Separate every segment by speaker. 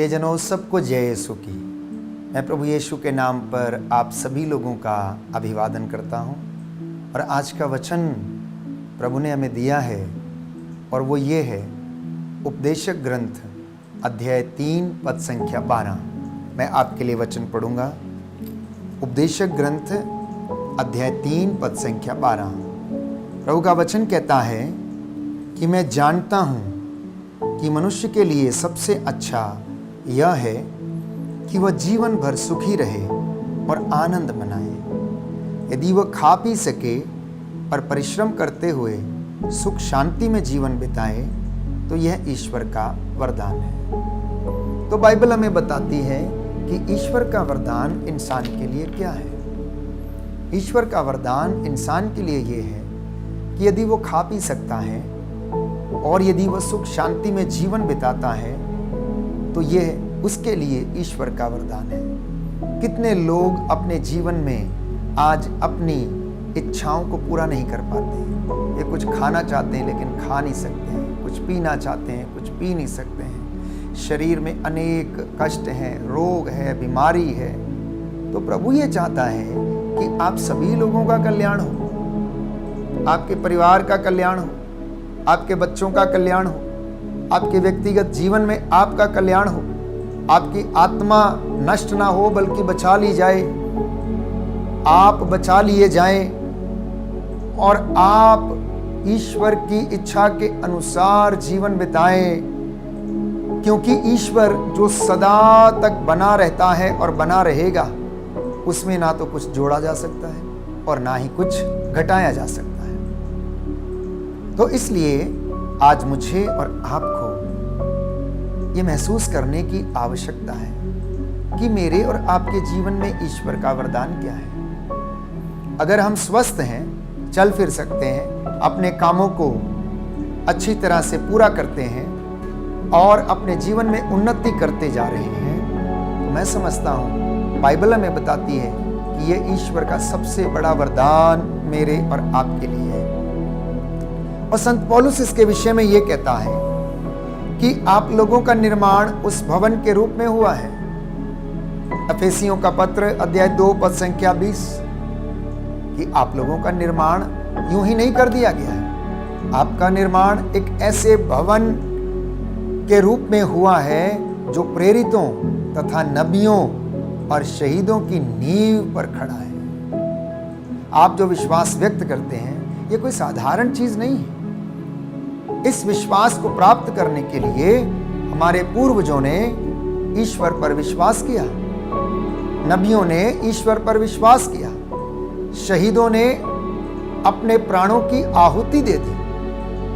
Speaker 1: प्रियजनों, सबको जय यीशु की। मैं प्रभु यीशु के नाम पर आप सभी लोगों का अभिवादन करता हूं। और आज का वचन प्रभु ने हमें दिया है और वो ये है उपदेशक ग्रंथ अध्याय 3 पद संख्या 12। मैं आपके लिए वचन पढ़ूंगा। उपदेशक ग्रंथ अध्याय 3 पद संख्या 12। प्रभु का वचन कहता है कि मैं जानता हूं कि मनुष्य के लिए सबसे अच्छा यह है कि वह जीवन भर सुखी रहे और आनंद मनाए। यदि वह खा पी सके और परिश्रम करते हुए सुख शांति में जीवन बिताए तो यह ईश्वर का वरदान है। तो बाइबल हमें बताती है कि ईश्वर का वरदान इंसान के लिए क्या है। ईश्वर का वरदान इंसान के लिए यह है कि यदि वो खा पी सकता है और यदि वह सुख शांति में जीवन बिताता है तो यह उसके लिए ईश्वर का वरदान है। कितने लोग अपने जीवन में आज अपनी इच्छाओं को पूरा नहीं कर पाते। ये कुछ खाना चाहते हैं लेकिन खा नहीं सकते हैं, कुछ पीना चाहते हैं कुछ पी नहीं सकते हैं, शरीर में अनेक कष्ट हैं, रोग है, बीमारी है। तो प्रभु ये चाहता है कि आप सभी लोगों का कल्याण हो, आपके परिवार का कल्याण हो, आपके बच्चों का कल्याण हो, आपके व्यक्तिगत जीवन में आपका कल्याण हो, आपकी आत्मा नष्ट ना हो बल्कि बचा ली जाए, आप बचा लिए जाएं और आप ईश्वर की इच्छा के अनुसार जीवन बिताएं। क्योंकि ईश्वर जो सदा तक बना रहता है और बना रहेगा, उसमें ना तो कुछ जोड़ा जा सकता है और ना ही कुछ घटाया जा सकता है। तो इसलिए आज मुझे और आपको ये महसूस करने की आवश्यकता है कि मेरे और आपके जीवन में ईश्वर का वरदान क्या है। अगर हम स्वस्थ हैं, चल फिर सकते हैं, अपने कामों को अच्छी तरह से पूरा करते हैं और अपने जीवन में उन्नति करते जा रहे हैं, तो मैं समझता हूँ बाइबल हमें बताती है कि ये ईश्वर का सबसे बड़ा वरदान मेरे और आपके लिए है। और संत पौलुस इसके विषय में ये कहता है कि आप लोगों का निर्माण उस भवन के रूप में हुआ है। एफेसियों का पत्र अध्याय 2 पद संख्या 20 कि आप लोगों का निर्माण यूं ही नहीं कर दिया गया है। आपका निर्माण एक ऐसे भवन के रूप में हुआ है जो प्रेरितों तथा नबियों और शहीदों की नींव पर खड़ा है। आप जो विश्वास व्यक्त करते हैं ये कोई साधारण चीज नहीं है। इस विश्वास को प्राप्त करने के लिए हमारे पूर्वजों ने ईश्वर पर विश्वास किया, नबियों ने ईश्वर पर विश्वास किया, शहीदों ने अपने प्राणों की आहुति दे दी,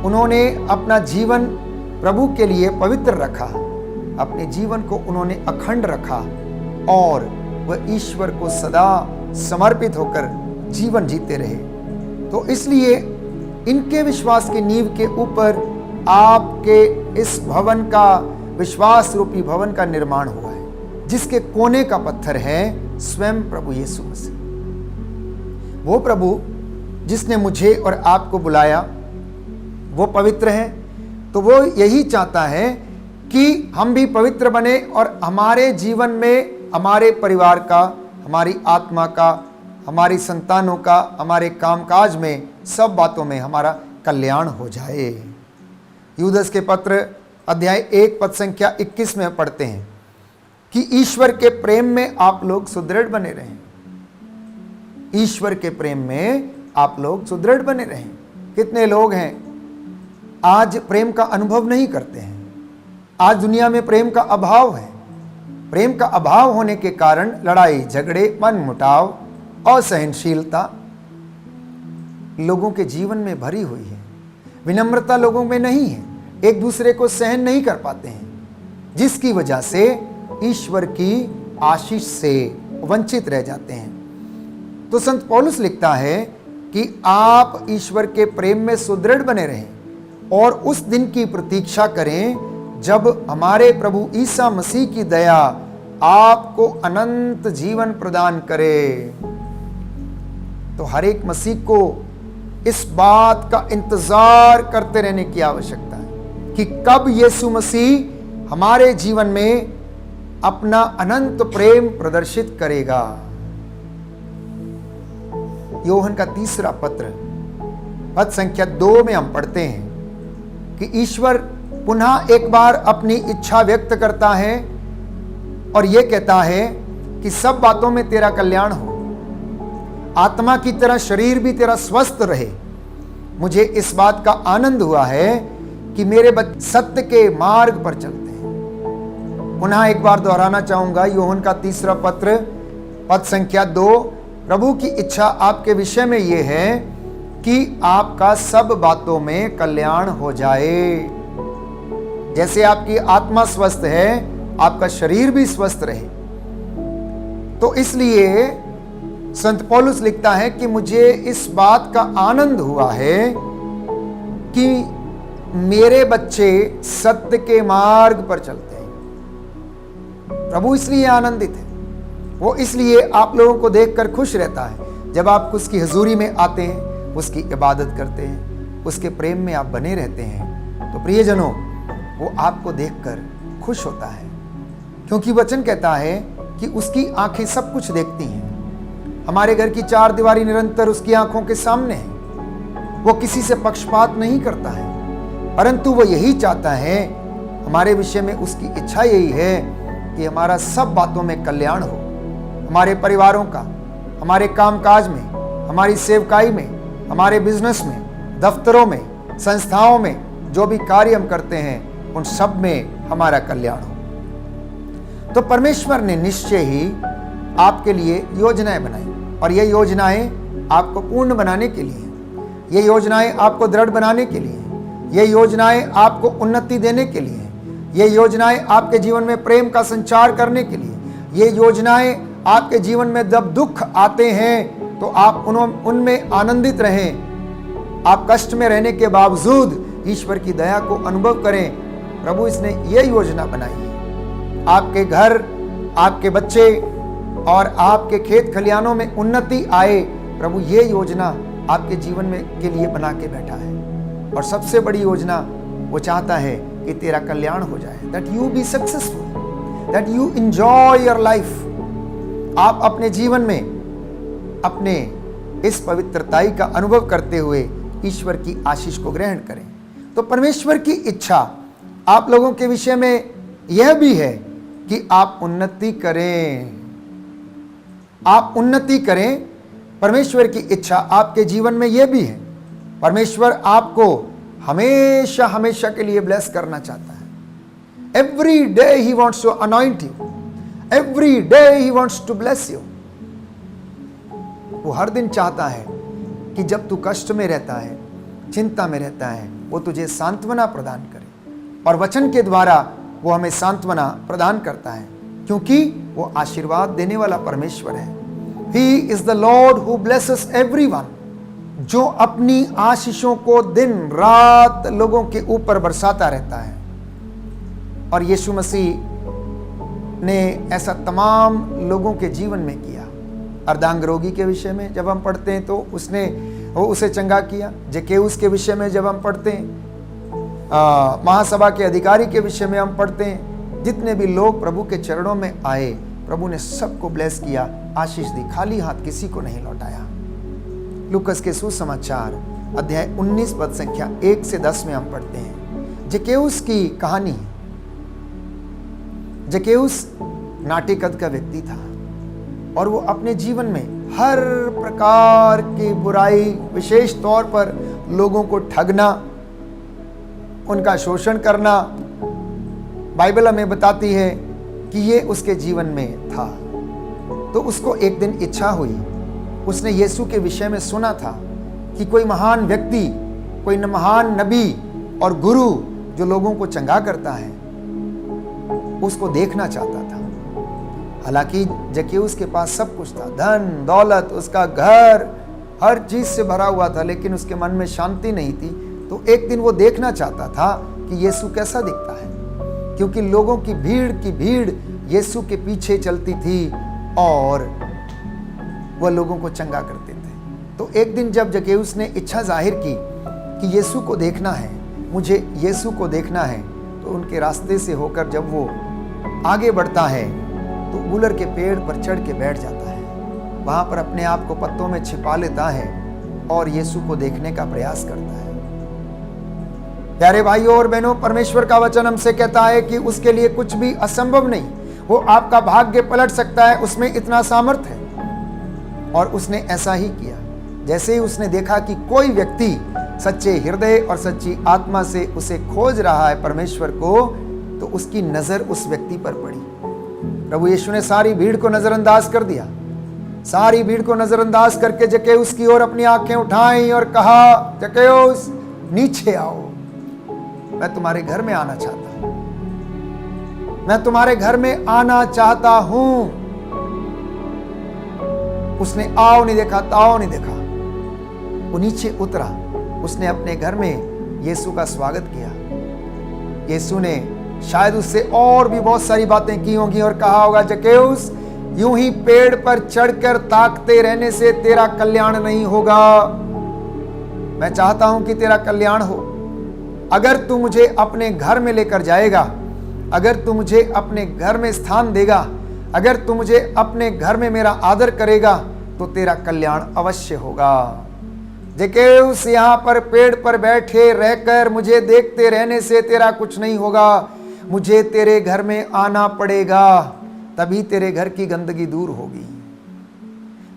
Speaker 1: उन्होंने अपना जीवन प्रभु के लिए पवित्र रखा, अपने जीवन को उन्होंने अखंड रखा और वह ईश्वर को सदा समर्पित होकर जीवन जीते रहे। तो इसलिए इनके विश्वास की नींव के ऊपर आपके इस भवन का, विश्वास रूपी भवन का निर्माण हुआ है, जिसके कोने का पत्थर है स्वयं प्रभु यीशु मसीह। वो प्रभु जिसने मुझे और आपको बुलाया वो पवित्र है, तो वो यही चाहता है कि हम भी पवित्र बने और हमारे जीवन में, हमारे परिवार का, हमारी आत्मा का, हमारी संतानों का, हमारे कामकाज में, सब बातों में हमारा कल्याण हो जाए। यूदस के पत्र अध्याय 1 पद संख्या 21 में पढ़ते हैं कि ईश्वर के प्रेम में आप लोग सुदृढ़ बने रहें। ईश्वर के प्रेम में आप लोग सुदृढ़ बने रहें। कितने लोग हैं आज प्रेम का अनुभव नहीं करते हैं। आज दुनिया में प्रेम का अभाव है। प्रेम का अभाव होने के कारण लड़ाई झगड़े, मनमुटाव, असहनशीलता लोगों के जीवन में भरी हुई है। विनम्रता लोगों में नहीं है, एक दूसरे को सहन नहीं कर पाते हैं, जिसकी वजह से ईश्वर की आशीष से वंचित रह जाते हैं। तो संत पौलुस लिखता है कि आप ईश्वर के प्रेम में सुदृढ़ बने रहें और उस दिन की प्रतीक्षा करें जब हमारे प्रभु ईसा मसीह की दया आपको अनंत जीवन प्रदान करे। तो हर एक मसीह को इस बात का इंतजार करते रहने की आवश्यकता है कि कब यीशु मसीह हमारे जीवन में अपना अनंत प्रेम प्रदर्शित करेगा। यूहन्ना का 3 पत्र पद संख्या 2 में हम पढ़ते हैं कि ईश्वर पुनः एक बार अपनी इच्छा व्यक्त करता है और यह कहता है कि सब बातों में तेरा कल्याण हो, आत्मा की तरह शरीर भी तेरा स्वस्थ रहे। मुझे इस बात का आनंद हुआ है कि मेरे बच्चे सत्य के मार्ग पर चलते हैं। पुनः एक बार दोहराना चाहूंगा, यूहन्ना का 3 पत्र पद संख्या 2, प्रभु की इच्छा आपके विषय में यह है कि आपका सब बातों में कल्याण हो जाए। जैसे आपकी आत्मा स्वस्थ है, आपका शरीर भी स्वस्थ रहे। तो इसलिए संत पौलुस लिखता है कि मुझे इस बात का आनंद हुआ है कि मेरे बच्चे सत्य के मार्ग पर चलते हैं। प्रभु इसलिए आनंदित है, वो इसलिए आप लोगों को देखकर खुश रहता है। जब आप उसकी हजूरी में आते हैं, उसकी इबादत करते हैं, उसके प्रेम में आप बने रहते हैं, तो प्रियजनों, वो आपको देखकर खुश होता है, क्योंकि वचन कहता है कि उसकी आंखें सब कुछ देखती हैं। हमारे घर की 4 दीवारी निरंतर उसकी आंखों के सामने है। वो किसी से पक्षपात नहीं करता है, परंतु वो यही चाहता है, हमारे विषय में उसकी इच्छा यही है कि हमारा सब बातों में कल्याण हो। हमारे परिवारों का, हमारे कामकाज में, हमारी सेवकाई में, हमारे बिजनेस में, दफ्तरों में, संस्थाओं में जो भी कार्य हम करते हैं, उन सब में हमारा कल्याण हो। तो परमेश्वर ने निश्चय ही आपके लिए योजनाएं बनाई, और ये योजनाएं आपको पूर्ण बनाने के लिए, ये योजनाएं आपको दृढ़ बनाने के लिए, ये योजनाएं आपको उन्नति देने के लिए, ये योजनाएं आपके जीवन में प्रेम का संचार करने के लिए, ये योजनाएं आपके जीवन में जब दुख आते हैं तो आप उनमें आनंदित रहें। आप कष्ट में रहने के बावजूद ईश्वर की दया को अनुभव करें। प्रभु इसने ये योजना बनाई है। आपके घर, आपके बच्चे और आपके खेत खलियानों में उन्नति आए, प्रभु ये योजना आपके जीवन में के लिए बना के बैठा है। और सबसे बड़ी योजना वो चाहता है कि तेरा कल्याण हो जाए, that you be successful, that you enjoy your life. आप अपने जीवन में अपने इस पवित्रताई का अनुभव करते हुए ईश्वर की आशीष को ग्रहण करें। तो परमेश्वर की इच्छा आप लोगों के विषय में यह भी है कि आप उन्नति करें, आप उन्नति करें। परमेश्वर की इच्छा आपके जीवन में यह भी है, परमेश्वर आपको हमेशा हमेशा के लिए ब्लेस करना चाहता है। Every day he wants to anoint you, every day he wants to bless you. वो हर दिन चाहता है कि जब तू कष्ट में रहता है, चिंता में रहता है, वो तुझे सांत्वना प्रदान करे। और वचन के द्वारा वो हमें सांत्वना प्रदान करता है, क्योंकि वो आशीर्वाद देने वाला परमेश्वर है। He is the Lord who blesses everyone, जो अपनी आशीषों को दिन रात लोगों के ऊपर बरसाता रहता है। और यीशु मसीह ने ऐसा तमाम लोगों के जीवन में किया। अर्धांग रोगी के विषय में जब हम पढ़ते हैं तो वो उसे चंगा किया। जक्केउस के विषय में जब हम पढ़ते हैं, महासभा के अधिकारी के विषय में हम पढ़ते हैं, जितने भी लोग प्रभु के चरणों में आए, प्रभु ने सबको ब्लेस किया, आशीष दी, खाली हाथ किसी को नहीं लौटाया। लूकस के सुसमाचार अध्याय 19 पद संख्या 1 से 10 में हम पढ़ते हैं जक्केउस की कहानी। जक्केउस नाटे कद का व्यक्ति था और वो अपने जीवन में हर प्रकार की बुराई, विशेष तौर पर लोगों को ठगना, उनका शोषण करना, बाइबल हमें बताती है कि ये उसके जीवन में था। तो उसको एक दिन इच्छा हुई, उसने यीशु के विषय में सुना था कि कोई महान व्यक्ति, कोई महान नबी और गुरु जो लोगों को चंगा करता है, उसको देखना चाहता था। हालांकि जक्केउस के पास सब कुछ था, धन दौलत, उसका घर हर चीज से भरा हुआ था, लेकिन उसके मन में शांति नहीं थी। तो एक दिन वो देखना चाहता था कि यीशु कैसा दिखता है, क्योंकि लोगों की भीड़ यीशु के पीछे चलती थी और वह लोगों को चंगा करते थे। तो एक दिन जब जक्केउस ने इच्छा जाहिर की कि यीशु को देखना है, मुझे यीशु को देखना है, तो उनके रास्ते से होकर जब वो आगे बढ़ता है तो गूलर के पेड़ पर चढ़ के बैठ जाता है, वहां पर अपने आप को पत्तों में छिपा लेता है और यीशु को देखने का प्रयास करता है। प्यारे भाइयों और बहनों, परमेश्वर का वचन हमसे कहता है कि उसके लिए कुछ भी असंभव नहीं, वो आपका भाग्य पलट सकता है, उसमें इतना सामर्थ्य है। और उसने ऐसा ही किया। जैसे ही उसने देखा कि कोई व्यक्ति सच्चे हृदय और सच्ची आत्मा से उसे खोज रहा है परमेश्वर को, तो उसकी नजर उस व्यक्ति पर पड़ी। प्रभु यीशु ने सारी भीड़ को नजरअंदाज कर दिया। सारी भीड़ को नजरअंदाज करके जक्केउस की ओर अपनी आंखें उठाई और कहा, जक्केउस नीचे आओ, मैं तुम्हारे घर में आना चाहता हूं, मैं तुम्हारे घर में आना चाहता हूं। उसने आओ नहीं देखा, ताओ नहीं देखा, वो नीचे उतरा। उसने अपने घर में यीशु का स्वागत किया। यीशु ने शायद उससे और भी बहुत सारी बातें की होंगी और कहा होगा, जक्केउस यूं ही पेड़ पर चढ़कर ताकते रहने से तेरा कल्याण नहीं होगा। मैं चाहता हूं कि तेरा कल्याण हो। अगर तू मुझे अपने घर में लेकर जाएगा, अगर तू मुझे अपने घर में स्थान देगा, अगर तू मुझे अपने घर में मेरा आदर करेगा, तो तेरा कल्याण अवश्य होगा। जक्केउस यहाँ पर पेड़ पर बैठे रहकर मुझे देखते रहने से तेरा कुछ नहीं होगा। मुझे तेरे घर में आना पड़ेगा, तभी तेरे घर की गंदगी दूर होगी,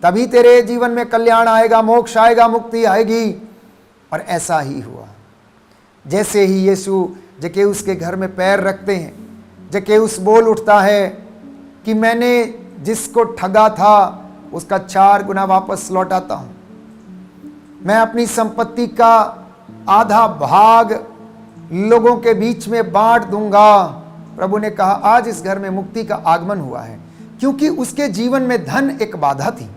Speaker 1: तभी तेरे जीवन में कल्याण आएगा, मोक्ष आएगा, मुक्ति आएगी। और ऐसा ही हुआ। जैसे ही यीशु जक्केउस के घर में पैर रखते हैं, जक्केउस बोल उठता है कि मैंने जिसको ठगा था उसका 4 गुना वापस लौटाता हूं। मैं अपनी संपत्ति का आधा भाग लोगों के बीच में बांट दूंगा। प्रभु ने कहा, आज इस घर में मुक्ति का आगमन हुआ है, क्योंकि उसके जीवन में धन एक बाधा थी।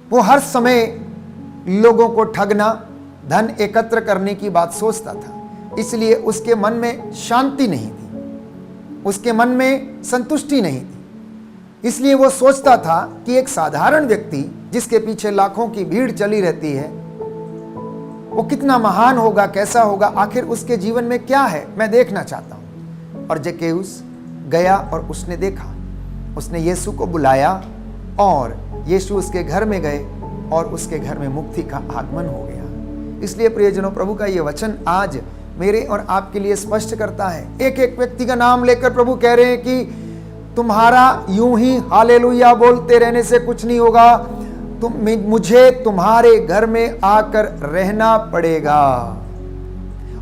Speaker 1: वो हर समय लोगों को ठगना, धन एकत्र करने की बात सोचता था, इसलिए उसके मन में शांति नहीं थी, उसके मन में संतुष्टि नहीं थी। इसलिए वो सोचता था कि एक साधारण व्यक्ति जिसके पीछे लाखों की भीड़ चली रहती है, वो कितना महान होगा, कैसा होगा, आखिर उसके जीवन में क्या है, मैं देखना चाहता हूं। और जक्केउस गया और उसने देखा, उसने यीशु को बुलाया और यीशु उसके घर में गए और उसके घर में मुक्ति का आगमन हो गया। इसलिए प्रियजनों, प्रभु का ये वचन आज मेरे और आपके लिए स्पष्ट करता है। एक एक व्यक्ति का नाम लेकर प्रभु कह रहे हैं कि तुम्हारा यूं ही हालेलुया बोलते रहने से कुछ नहीं होगा, मुझे तुम्हारे घर में आकर रहना पड़ेगा।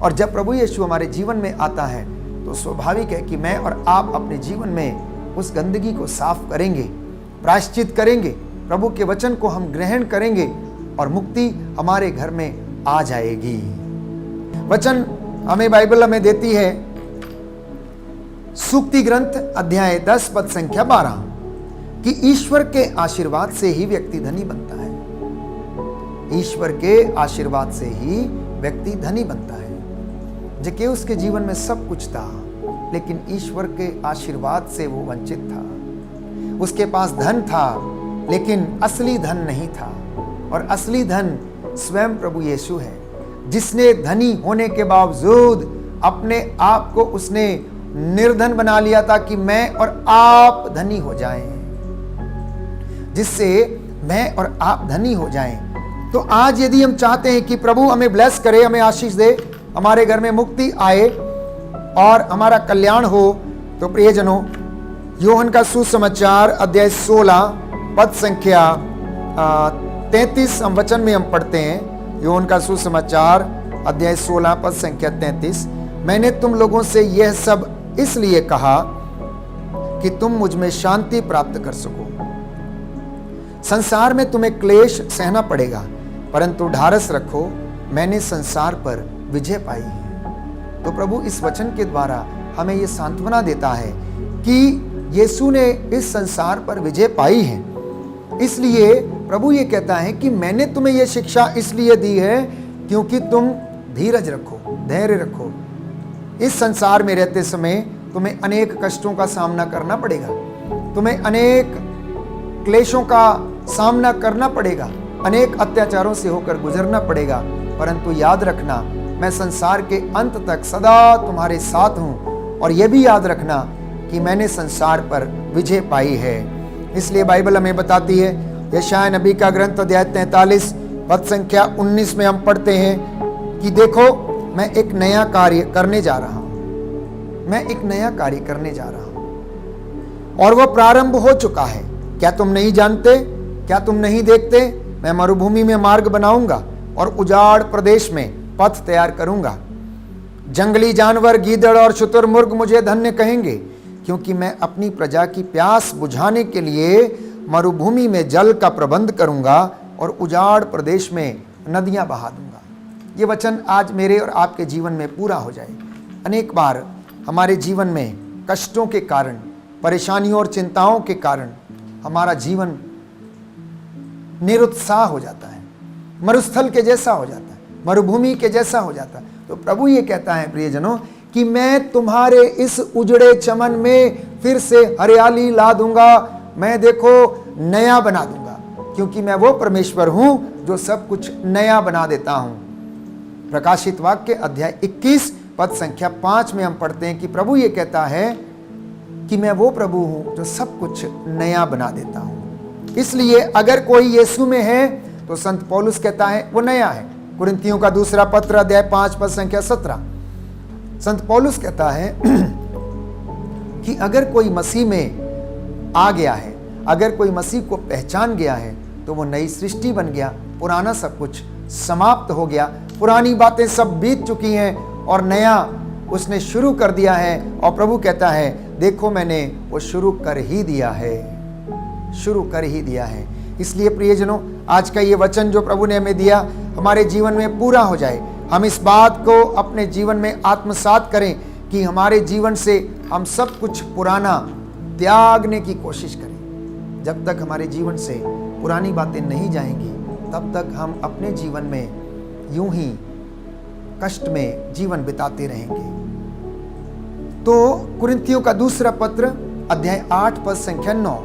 Speaker 1: और जब प्रभु यीशु हमारे जीवन में आता है तो स्वाभाविक है कि मैं और आप अपने जीवन में उस गंदगी को साफ करेंगे, प्रायश्चित करेंगे, प्रभु के वचन को हम ग्रहण करेंगे और मुक्ति हमारे घर में आ जाएगी। वचन हमें बाइबल हमें देती है सूक्ति ग्रंथ अध्याय 10 पद संख्या 12 कि ईश्वर के आशीर्वाद से ही व्यक्ति धनी बनता है। ईश्वर के आशीर्वाद से ही व्यक्ति धनी बनता है। जक्केउस के जीवन में सब कुछ था, लेकिन ईश्वर के आशीर्वाद से वो वंचित था। उसके पास धन था, लेकिन असली धन नहीं था। और असली धन स्वयं प्रभु यीशु है, जिसने धनी होने के बावजूद अपने आप को उसने निर्धन बना लिया था कि मैं और आप धनी हो जाएं, जिससे मैं और आप धनी हो जाएं। तो आज यदि हम चाहते हैं कि प्रभु हमें ब्लेस करे, हमें आशीष दे, हमारे घर में मुक्ति आए और हमारा कल्याण हो, तो प्रियजनों, यूहन्ना का सुसमाचार अध्याय 16 पद संख्या 33 हम वचन में हम पढ़ते हैं। यूहन्ना का सुसमाचार अध्याय 16 पद संख्या 33, मैंने तुम लोगों से यह सब इसलिए कहा कि तुम मुझ में शांति प्राप्त कर सको। संसार में तुम्हें क्लेश सहना पड़ेगा, परंतु ढारस रखो, मैंने संसार पर विजय पाई है। तो प्रभु इस वचन के द्वारा हमें यह सांत्वना देता है कि यीशु ने इस संसार पर विजय पाई है। इसलिए प्रभु ये कहता है कि मैंने तुम्हें यह शिक्षा इसलिए दी है क्योंकि तुम धीरज रखो, धैर्य रखो। इस संसार में रहते समय तुम्हें अनेक कष्टों का सामना करना पड़ेगा, तुम्हें अनेक क्लेशों का सामना करना पड़ेगा, अनेक अत्याचारों से होकर गुजरना पड़ेगा, परंतु याद रखना, मैं संसार के अंत तक सदा तुम्हारे साथ हूं। और यह भी याद रखना कि मैंने संसार पर विजय पाई है। इसलिए बाइबल हमें बताती है, यशायाह नबी का ग्रंथ अध्याय 43 पद संख्या 19 में हम पढ़ते हैं कि देखो मैं एक नया कार्य करने जा रहा हूं, मैं एक नया कार्य करने जा रहा हूं और वह प्रारंभ हो चुका है। क्या तुम नहीं जानते? क्या तुम नहीं देखते? मैं मरुभूमि में मार्ग बनाऊंगा और उजाड़ प्रदेश में पथ तैयार करूंगा। जंगली जानवर, गीदड़ और शुतुरमुर्ग मुझे धन्य कहेंगे, क्योंकि मैं अपनी प्रजा की प्यास बुझाने के लिए मरुभूमि में जल का प्रबंध करूंगा और उजाड़ प्रदेश में नदियां बहा दूंगा। ये वचन आज मेरे और आपके जीवन में पूरा हो जाए। अनेक बार हमारे जीवन में कष्टों के कारण, परेशानियों और चिंताओं के कारण हमारा जीवन निरुत्साह हो जाता है, मरुस्थल के जैसा हो जाता है, मरुभूमि के जैसा हो जाता है। तो प्रभु ये कहता है प्रियजनों कि मैं तुम्हारे इस उजड़े चमन में फिर से हरियाली ला दूंगा, मैं देखो नया बना दूंगा, क्योंकि मैं वो परमेश्वर हूं जो सब कुछ नया बना देता हूं। प्रकाशित वाक्य अध्याय 21 पद संख्या 5 में हम पढ़ते हैं कि प्रभु ये कहता है कि मैं वो प्रभु हूं जो सब कुछ नया बना देता हूं। इसलिए अगर कोई यीशु में है तो संत पौलुस कहता है वो नया है। कुरिन्थियों का दूसरा पत्र अध्याय 5 पद संख्या 17 संत पौलुस कहता है कि अगर कोई मसीह में आ गया है, अगर कोई मसीह को पहचान गया है तो वो नई सृष्टि बन गया, पुराना सब कुछ समाप्त हो गया, पुरानी बातें सब बीत चुकी हैं और नया उसने शुरू कर दिया है। और प्रभु कहता है देखो मैंने वो शुरू कर ही दिया है, शुरू कर ही दिया है। इसलिए प्रियजनों आज का ये वचन जो प्रभु ने हमें दिया हमारे जीवन में पूरा हो जाए। हम इस बात को अपने जीवन में आत्मसात करें कि हमारे जीवन से हम सब कुछ पुराना त्यागने की कोशिश करें। जब तक हमारे जीवन से पुरानी बातें नहीं जाएंगी तब तक हम अपने जीवन में यूं ही कष्ट में जीवन बिताते रहेंगे। तो कुरिन्थियों का दूसरा पत्र अध्याय 8 पद संख्या 9,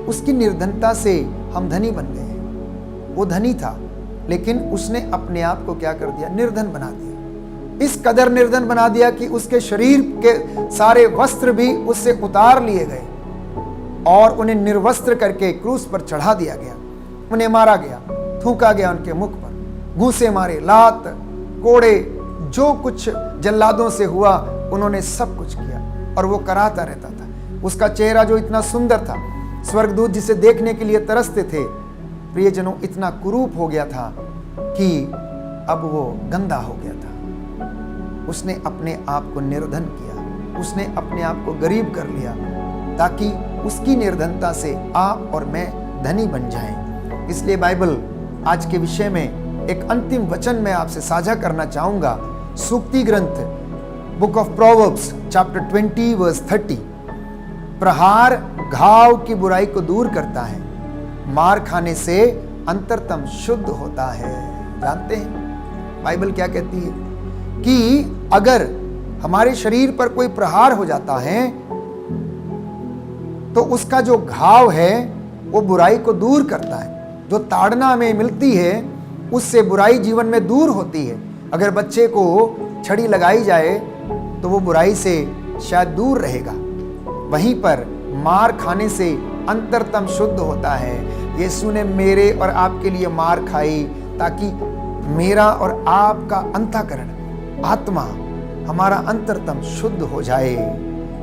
Speaker 1: उसकी निर्धनता से हम धनी बन गए। वो धनी था लेकिन उसने अपने आप को क्या कर दिया? निर्धन बना दिया। इस कदर निर्धन बना दिया कि उसके शरीर के सारे वस्त्र भी उससे उतार लिए गए और उन्हें निर्वस्त्र करके क्रूस पर चढ़ा दिया गया। उन्हें मारा गया, थूका गया उनके मुख पर, घूंसे मारे, लात, कोड़े, जो कुछ जल्लादों से हुआ उन्होंने सब कुछ किया और वो कराता रहता था। उसका चेहरा जो इतना सुंदर था, स्वर्गदूत जिसे देखने के लिए तरसते थे, प्रियजनों इतना कुरूप हो गया था कि अब वो गंदा हो गया था। उसने अपने आप को निर्धन किया, उसने अपने आप को गरीब कर लिया ताकि उसकी निर्धनता से आप और मैं धनी बन जाएं। इसलिए बाइबल आज के विषय में एक अंतिम वचन मैं आपसे साझा करना चाहूंगा। सूक्ति ग्रंथ book of proverbs chapter 20 verse 30, प्रहार घाव की बुराई को दूर करता है, मार खाने से अंतरतम शुद्ध होता है। जानते हैं बाइबल क्या कहती है कि अगर हमारे शरीर पर कोई प्रहार हो जाता है तो उसका जो घाव है वो बुराई को दूर करता है। जो ताड़ना हमें मिलती है उससे बुराई जीवन में दूर होती है। अगर बच्चे को छड़ी लगाई जाए तो वो बुराई से शायद दूर रहेगा, वहीं पर मार खाने से अंतरतम शुद्ध होता है। यीशु ने मेरे और आपके लिए मार खाई ताकि मेरा और आपका अंतःकरण, आत्मा, हमारा अंतरतम शुद्ध हो जाए।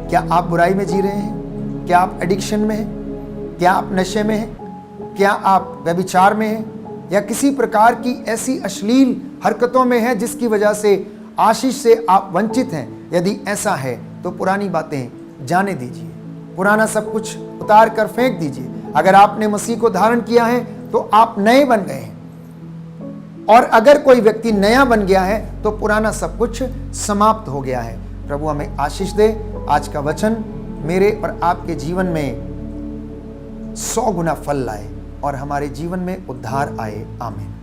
Speaker 1: क्या आप बुराई में जी रहे हैं? क्या आप एडिक्शन में हैं? क्या आप नशे में हैं? क्या आप व्यभिचार में हैं या किसी प्रकार की ऐसी अश्लील हरकतों में हैं जिसकी वजह से आशीष से आप वंचित हैं? यदि ऐसा है तो पुरानी बातें जाने दीजिए, पुराना सब कुछ उतार कर फेंक दीजिए। अगर आपने मसीह को धारण किया है तो आप नए बन गए हैं, और अगर कोई व्यक्ति नया बन गया है तो पुराना सब कुछ समाप्त हो गया है। प्रभु हमें आशीष दे। आज का वचन मेरे और आपके जीवन में 100 गुना फल लाए और हमारे जीवन में उद्धार आए। आमीन।